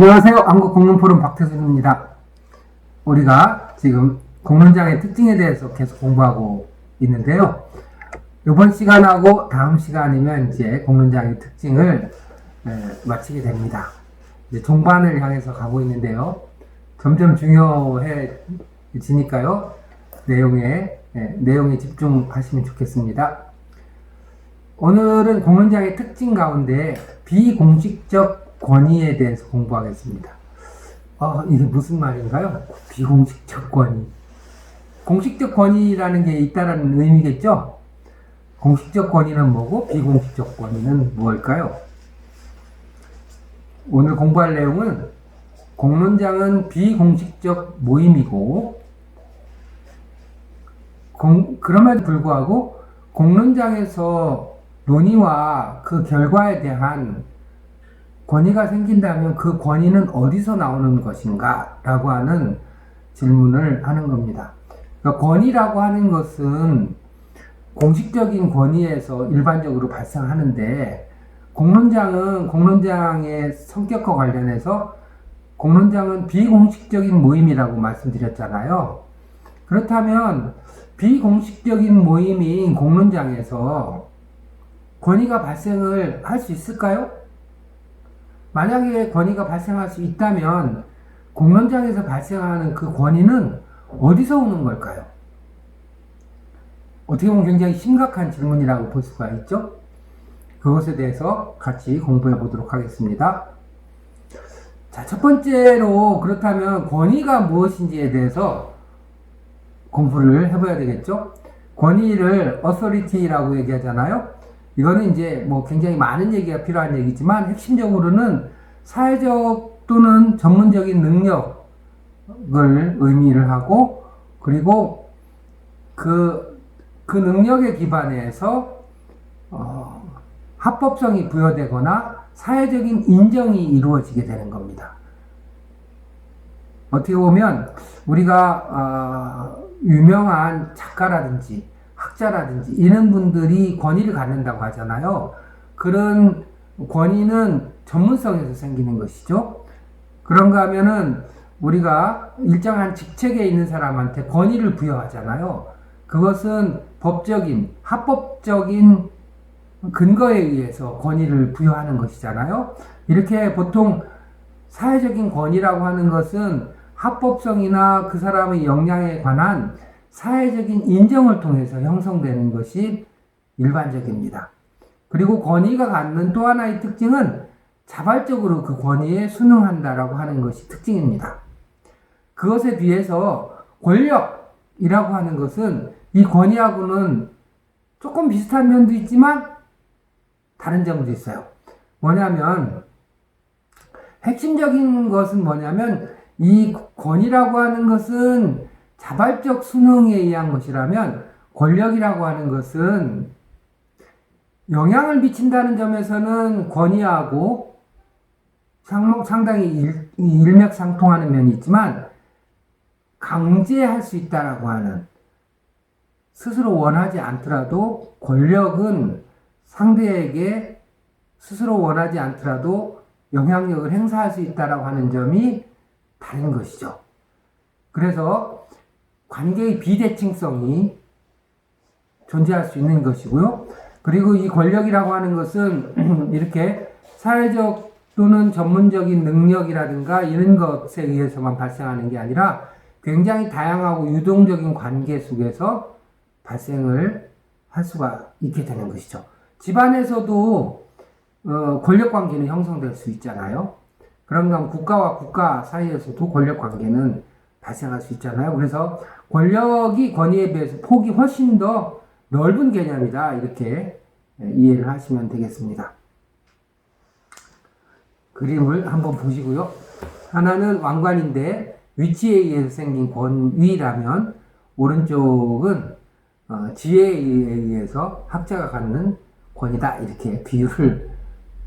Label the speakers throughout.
Speaker 1: 안녕하세요. 한국공론포럼 박태순입니다. 우리가 지금 공론장의 특징에 대해서 계속 공부하고 있는데요. 이번 시간하고 다음 시간이면 이제 공론장의 특징을 마치게 됩니다. 이제 종반을 향해서 가고 있는데요. 점점 중요해지니까요. 내용에 집중하시면 좋겠습니다. 오늘은 공론장의 특징 가운데 비공식적 권위에 대해서 공부하겠습니다. 이게 무슨 말인가요? 비공식적 권위. 공식적 권위라는 게 있다라는 의미겠죠? 공식적 권위는 뭐고 비공식적 권위는 무엇일까요? 오늘 공부할 내용은 공론장은 비공식적 모임이고 그럼에도 불구하고 공론장에서 논의와 그 결과에 대한 권위가 생긴다면 그 권위는 어디서 나오는 것인가? 라고 하는 질문을 하는 겁니다. 그러니까 권위라고 하는 것은 공식적인 권위에서 일반적으로 발생하는데 공론장은 공론장의 성격과 관련해서 공론장은 비공식적인 모임이라고 말씀드렸잖아요. 그렇다면 비공식적인 모임인 공론장에서 권위가 발생을 할 수 있을까요? 만약에 권위가 발생할 수 있다면 공론장에서 발생하는 그 권위는 어디서 오는 걸까요? 어떻게 보면 굉장히 심각한 질문이라고 볼 수가 있죠? 그것에 대해서 같이 공부해 보도록 하겠습니다. 자, 첫 번째로 그렇다면 권위가 무엇인지에 대해서 공부를 해봐야 되겠죠? 권위를 authority라고 얘기하잖아요? 이거는 이제 뭐 굉장히 많은 얘기가 필요한 얘기지만 핵심적으로는 사회적 또는 전문적인 능력을 의미를 하고 그리고 그 능력에 기반해서 합법성이 부여되거나 사회적인 인정이 이루어지게 되는 겁니다. 어떻게 보면 우리가 유명한 작가라든지 학자라든지 이런 분들이 권위를 갖는다고 하잖아요. 그런 권위는 전문성에서 생기는 것이죠. 그런가 하면은 우리가 일정한 직책에 있는 사람한테 권위를 부여하잖아요. 그것은 법적인, 합법적인 근거에 의해서 권위를 부여하는 것이잖아요. 이렇게 보통 사회적인 권위라고 하는 것은 합법성이나 그 사람의 역량에 관한 사회적인 인정을 통해서 형성되는 것이 일반적입니다. 그리고 권위가 갖는 또 하나의 특징은 자발적으로 그 권위에 순응한다라고 하는 것이 특징입니다. 그것에 비해서 권력이라고 하는 것은 이 권위하고는 조금 비슷한 면도 있지만 다른 점도 있어요. 뭐냐면 핵심적인 것은 뭐냐면 이 권위라고 하는 것은 자발적 순응에 의한 것이라면 권력이라고 하는 것은 영향을 미친다는 점에서는 권위하고 상당히 일맥상통하는 면이 있지만 강제할 수 있다라고 하는 스스로 원하지 않더라도 권력은 상대에게 스스로 원하지 않더라도 영향력을 행사할 수 있다라고 하는 점이 다른 것이죠. 그래서 관계의 비대칭성이 존재할 수 있는 것이고요. 그리고 이 권력이라고 하는 것은 이렇게 사회적 또는 전문적인 능력이라든가 이런 것에 의해서만 발생하는 게 아니라 굉장히 다양하고 유동적인 관계 속에서 발생을 할 수가 있게 되는 것이죠. 집안에서도 권력 관계는 형성될 수 있잖아요. 그런가 국가와 국가 사이에서도 권력 관계는 발생할 수 있잖아요. 그래서 권력이 권위에 비해서 폭이 훨씬 더 넓은 개념이다. 이렇게 이해를 하시면 되겠습니다. 그림을 한번 보시고요. 하나는 왕관인데 위치에 의해서 생긴 권위라면 오른쪽은 지혜에 의해서 학자가 갖는 권위다. 이렇게 비유를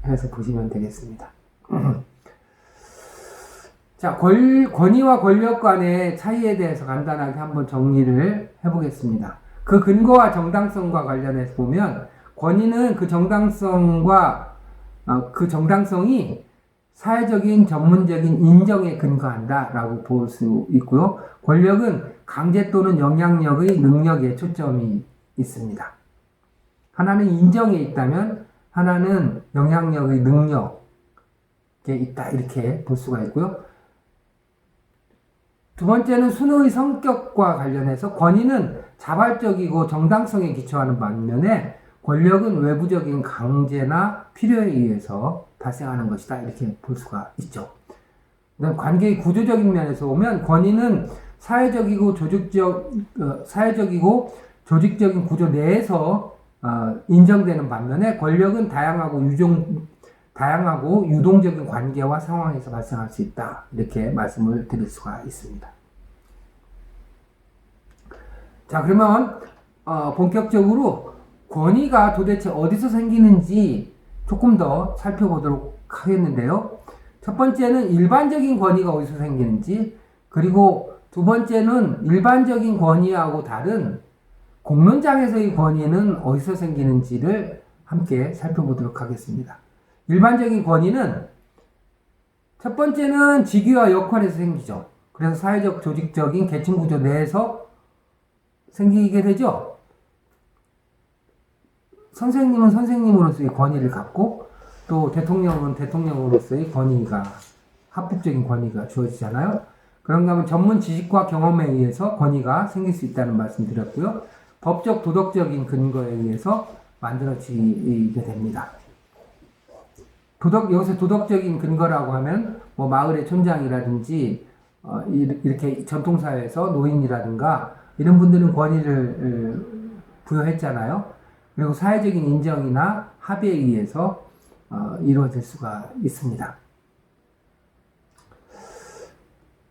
Speaker 1: 해서 보시면 되겠습니다. 자, 권위와 권력 간의 차이에 대해서 간단하게 한번 정리를 해보겠습니다. 그 근거와 정당성과 관련해서 보면 권위는 그 정당성이 사회적인 전문적인 인정에 근거한다라고 볼 수 있고요. 권력은 강제 또는 영향력의 능력에 초점이 있습니다. 하나는 인정에 있다면 하나는 영향력의 능력에 있다 이렇게 볼 수가 있고요. 두 번째는 순호의 성격과 관련해서 권위는 자발적이고 정당성에 기초하는 반면에 권력은 외부적인 강제나 필요에 의해서 발생하는 것이다 이렇게 볼 수가 있죠. 그다음 관계의 구조적인 면에서 보면 권위는 사회적이고 조직적인 구조 내에서 인정되는 반면에 권력은 다양하고 유동적인 관계와 상황에서 발생할 수 있다 이렇게 말씀을 드릴 수가 있습니다. 자, 그러면 본격적으로 권위가 도대체 어디서 생기는지 조금 더 살펴보도록 하겠는데요. 첫 번째는 일반적인 권위가 어디서 생기는지, 그리고 두 번째는 일반적인 권위하고 다른 공론장에서의 권위는 어디서 생기는지를 함께 살펴보도록 하겠습니다. 일반적인 권위는 첫 번째는 직위와 역할에서 생기죠. 그래서 사회적 조직적인 계층 구조 내에서 생기게 되죠. 선생님은 선생님으로서의 권위를 갖고 또 대통령은 대통령으로서의 권위가 합법적인 권위가 주어지잖아요. 그런가 하면 전문 지식과 경험에 의해서 권위가 생길 수 있다는 말씀 드렸고요. 법적 도덕적인 근거에 의해서 만들어지게 됩니다. 여기서 도덕적인 근거라고 하면 뭐 마을의 촌장이라든지 이렇게 전통사회에서 노인이라든가 이런 분들은 권위를 부여했잖아요. 그리고 사회적인 인정이나 합의에 의해서 이루어질 수가 있습니다.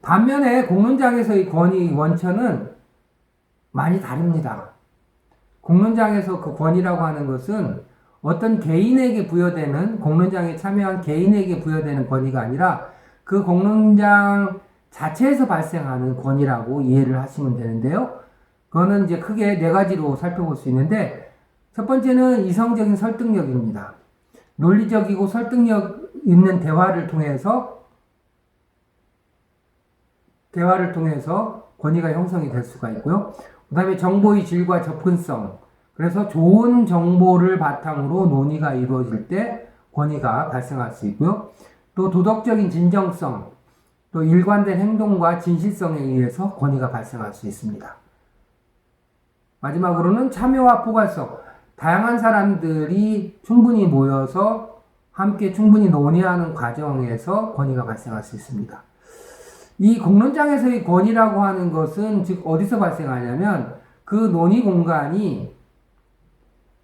Speaker 1: 반면에 공론장에서의 권위 원천은 많이 다릅니다. 공론장에서 그 권위라고 하는 것은 어떤 개인에게 부여되는, 공론장에 참여한 개인에게 부여되는 권위가 아니라 그 공론장 자체에서 발생하는 권위라고 이해를 하시면 되는데요. 그거는 이제 크게 네 가지로 살펴볼 수 있는데, 첫 번째는 이성적인 설득력입니다. 논리적이고 설득력 있는 대화를 통해서 권위가 형성이 될 수가 있고요. 그 다음에 정보의 질과 접근성. 그래서 좋은 정보를 바탕으로 논의가 이루어질 때 권위가 발생할 수 있고요. 또 도덕적인 진정성, 또 일관된 행동과 진실성에 의해서 권위가 발생할 수 있습니다. 마지막으로는 참여와 포괄성. 다양한 사람들이 충분히 모여서 함께 충분히 논의하는 과정에서 권위가 발생할 수 있습니다. 이 공론장에서의 권위라고 하는 것은 즉 어디서 발생하냐면 그 논의 공간이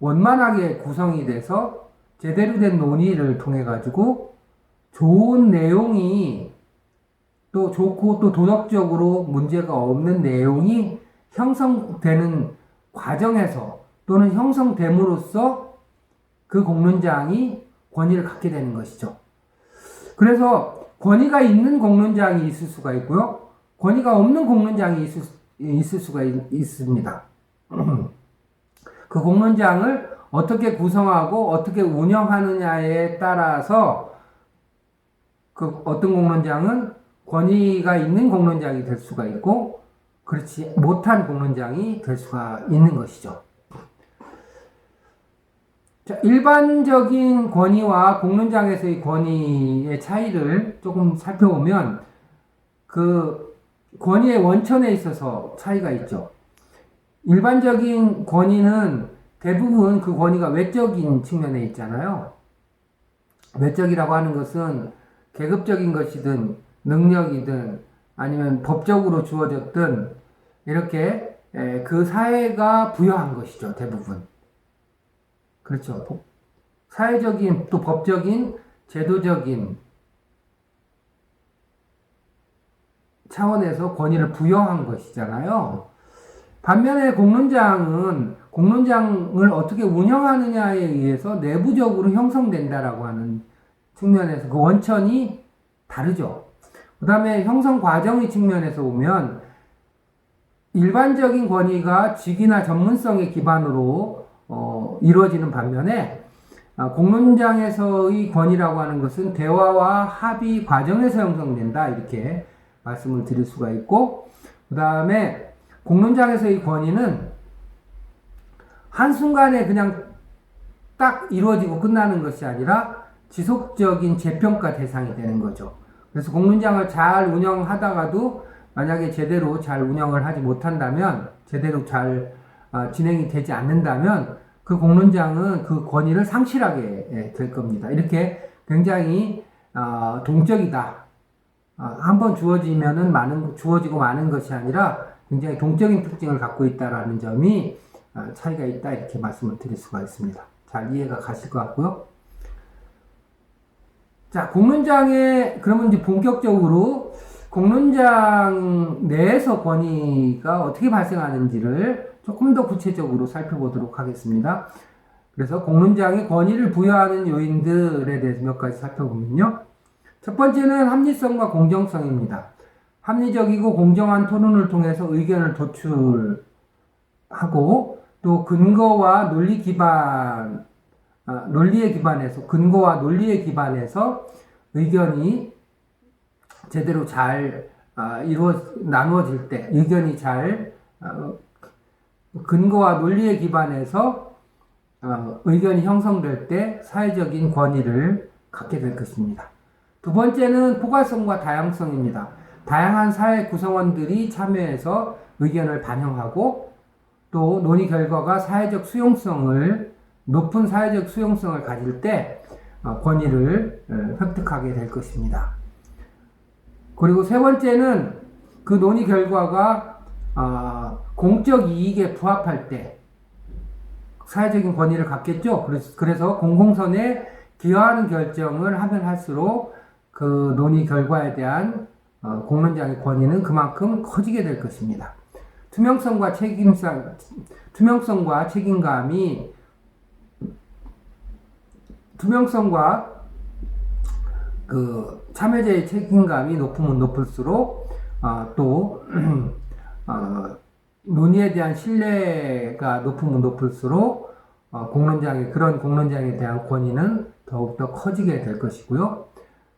Speaker 1: 원만하게 구성이 돼서 제대로 된 논의를 통해 가지고 좋은 내용이 또 좋고 또 도덕적으로 문제가 없는 내용이 형성되는 과정에서 또는 형성됨으로써 그 공론장이 권위를 갖게 되는 것이죠. 그래서 권위가 있는 공론장이 있을 수가 있고요. 권위가 없는 공론장이 있을 수가 있습니다. 그 공론장을 어떻게 구성하고 어떻게 운영하느냐에 따라서 그 어떤 공론장은 권위가 있는 공론장이 될 수가 있고 그렇지 못한 공론장이 될 수가 있는 것이죠. 자, 일반적인 권위와 공론장에서의 권위의 차이를 조금 살펴보면 그 권위의 원천에 있어서 차이가 있죠. 일반적인 권위는 대부분 그 권위가 외적인 측면에 있잖아요. 외적이라고 하는 것은 계급적인 것이든 능력이든 아니면 법적으로 주어졌든 이렇게 그 사회가 부여한 것이죠. 대부분. 그렇죠. 사회적인 또 법적인 제도적인 차원에서 권위를 부여한 것이잖아요. 반면에 공론장을 어떻게 운영하느냐에 의해서 내부적으로 형성된다라고 하는 측면에서 그 원천이 다르죠. 그 다음에 형성 과정의 측면에서 보면 일반적인 권위가 직위나 전문성의 기반으로 이루어지는 반면에 공론장에서의 권위라고 하는 것은 대화와 합의 과정에서 형성된다, 이렇게 말씀을 드릴 수가 있고, 그 다음에 공론장에서의 권위는 한순간에 그냥 딱 이루어지고 끝나는 것이 아니라 지속적인 재평가 대상이 되는 거죠. 그래서 공론장을 잘 운영하다가도 만약에 제대로 잘 운영을 하지 못한다면, 제대로 잘 진행이 되지 않는다면 그 공론장은 그 권위를 상실하게 될 겁니다. 이렇게 굉장히 동적이다. 한번 주어지고 마는 것이 아니라 굉장히 동적인 특징을 갖고 있다라는 점이 차이가 있다, 이렇게 말씀을 드릴 수가 있습니다. 잘 이해가 가실 것 같고요. 자, 그러면 이제 본격적으로 공론장 내에서 권위가 어떻게 발생하는지를 조금 더 구체적으로 살펴보도록 하겠습니다. 그래서 공론장에 권위를 부여하는 요인들에 대해서 몇 가지 살펴보면요. 첫 번째는 합리성과 공정성입니다. 합리적이고 공정한 토론을 통해서 의견을 도출하고, 또 근거와 논리에 기반해서 의견이 제대로 잘 나누어질 때, 의견이 잘 근거와 논리에 기반해서 의견이 형성될 때 사회적인 권위를 갖게 될 것입니다. 두 번째는 포괄성과 다양성입니다. 다양한 사회 구성원들이 참여해서 의견을 반영하고, 또 논의 결과가 높은 사회적 수용성을 가질 때 권위를 획득하게 될 것입니다. 그리고 세 번째는 그 논의 결과가 공적 이익에 부합할 때 사회적인 권위를 갖겠죠. 그래서 공공선에 기여하는 결정을 하면 할수록 그 논의 결과에 대한 공론장의 권위는 그만큼 커지게 될 것입니다. 투명성과 그 참여자의 책임감이 높으면 높을수록 또 논의에 대한 신뢰가 높으면 높을수록 그런 공론장에 대한 권위는 더욱더 커지게 될 것이고요.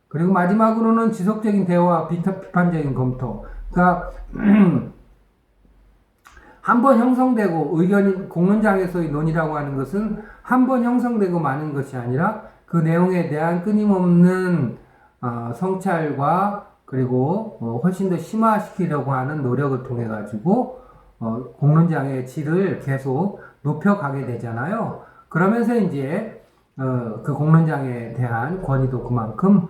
Speaker 1: 그리고 마지막으로는 지속적인 대화와 비판적인 검토. 그러니까 한번 형성되고, 공론장에서의 논의라고 하는 것은 한번 형성되고 마는 것이 아니라 그 내용에 대한 끊임없는 성찰과, 그리고 훨씬 더 심화시키려고 하는 노력을 통해 가지고 공론장의 질을 계속 높여가게 되잖아요. 그러면서 이제 그 공론장에 대한 권위도 그만큼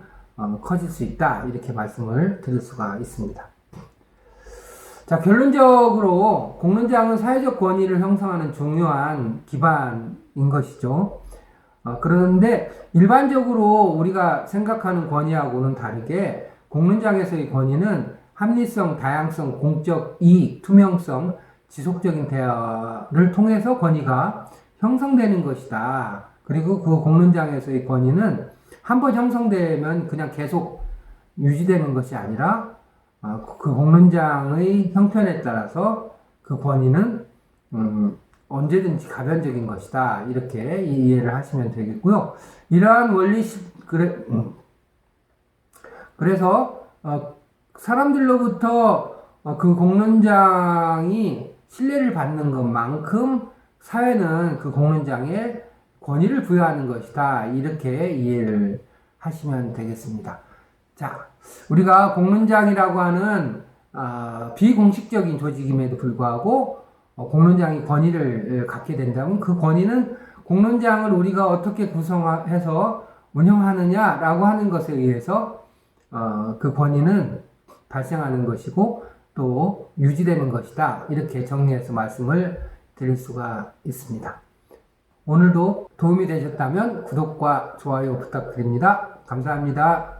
Speaker 1: 커질 수 있다, 이렇게 말씀을 드릴 수가 있습니다. 자, 결론적으로 공론장은 사회적 권위를 형성하는 중요한 기반인 것이죠. 그런데 일반적으로 우리가 생각하는 권위하고는 다르게 공론장에서의 권위는 합리성, 다양성, 공적 이익, 투명성, 지속적인 대화를 통해서 권위가 형성되는 것이다. 그리고 그 공론장에서의 권위는 한번 형성되면 그냥 계속 유지되는 것이 아니라 그 공론장의 형편에 따라서 그 권위는 언제든지 가변적인 것이다, 이렇게 이해를 하시면 되겠고요. 이러한 그래서 사람들로부터 그 공론장이 신뢰를 받는 것만큼 사회는 그 공론장에 권위를 부여하는 것이다, 이렇게 이해를 하시면 되겠습니다. 자, 우리가 공론장이라고 하는 비공식적인 조직임에도 불구하고 공론장이 권위를 갖게 된다면 그 권위는 공론장을 우리가 어떻게 구성해서 운영하느냐라고 하는 것에 의해서 그 권위는 발생하는 것이고 또 유지되는 것이다, 이렇게 정리해서 말씀을 드릴 수가 있습니다. 오늘도 도움이 되셨다면 구독과 좋아요 부탁드립니다. 감사합니다.